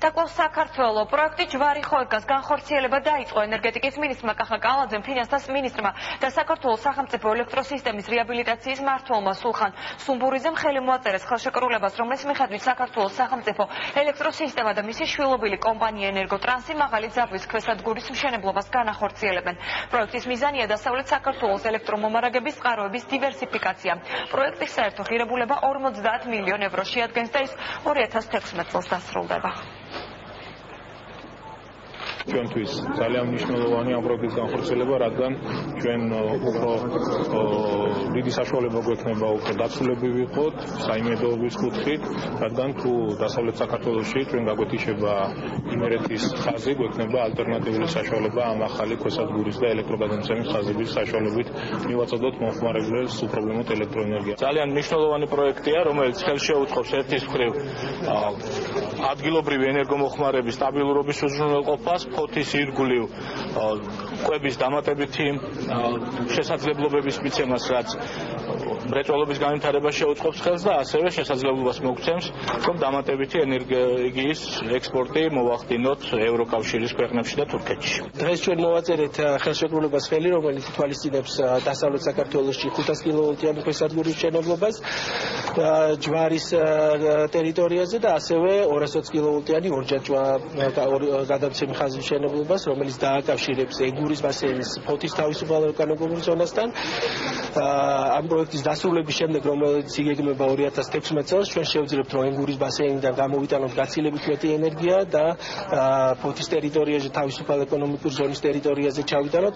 და კვლავ საქართველო პროექტი ჯვარი ხოეკას განხორციელება დაიწყო ენერგეტიკის მინისტრმა კახა კალაძემ, ფინანსთა მინისტრმა და საქართველოს სახელმწიფო ელექტროსისტემის რეაბილიტაციის მმართველმა სულხან სუმბურიძემ ხელი მოაწერეს ხელშეკრულებას, რომლის მიხედვით საქართველოს სახელმწიფო ელექტროსისტემა და მისი შვილობილი კომპანია ენერგოტრანსი მაღალი ძაბვის ქვესადგურის მშენებლობას განახორციელებენ. პროექტის მიზანია დასავლეთ საქართველოს ელექტრომომარაგების წყაროების დივერსიფიკაცია. პროექტის საერთო ღირებულება 50 მილიონ ევრო შეადგენს და ის 2016 წელს დასრულდება. ჩვენთვის ძალიან მნიშვნელოვანი ამ პროექტის განხორციელება, რადგან ჩვენ უფრო დიდი საშუალება გვექნება უფრო დაცულები ვიყოთ საიმედოობის კუთხით, რადგან თუ დასავლეთ საქართველოში ჩვენ გაგვეთიშება იმერეთის ხაზი, გვექნება ალტერნატიული საშუალება ამ ახალი ქვესადგურის და ელექტროგადამცემის ხაზების საშუალებით მივაწოდოთ მომხმარებლებს უპრობლემოდ ელექტროენერგია. ძალიან მნიშვნელოვანი პროექტია, რომელიც ხელს შეუწყობს ერთის მხრივ ადგილობრივი ენერგომოხმარების სტაბილურობის უზრუნველყოფას, ფოთის ირგვლივ კვების დამატებითი შესაძლებლობების მიცემას, რაც მრეწველობის განვითარებას შეუწყობს ხელს და ასევე შესაძლებლობას მოგცემს, რომ დამატებითი ენერგიის ექსპორტი მოვახდინოთ ევროკავშირის ქვეყნებში და თურქეთში. დღეს ჩვენ მოვაწერეთ ხელშეკრულებას ხელი, რომელიც ითვალისწინებს დასავლეთ საქართველოში 500 კილოვოლტიანი ქვესადგურის მშენებლობას ჯვარის ტერიტორიაზე და ასევე 220 კილოვოლტიანი ორჯაჭვა გადამცემი ხაზის მშენებლობას, რომელიც დააკავშირებს ეგურის ბასეინის ფოთის თავისუფალ ეკონომიკურ ზონასთან. ამ პროექტის დასრულების შემდეგ, რომელიც იგეგმება 2016 წელს, ჩვენ შევძლებთ, რომ ეგურის ბასეინიდან გამოვიტანოთ გაცილებით მეტი ენერგია და ფოთის ტერიტორიაზე თავისუფალ ეკონომიკურ ზონის ტერიტორიაზე ჩავიტანოთ.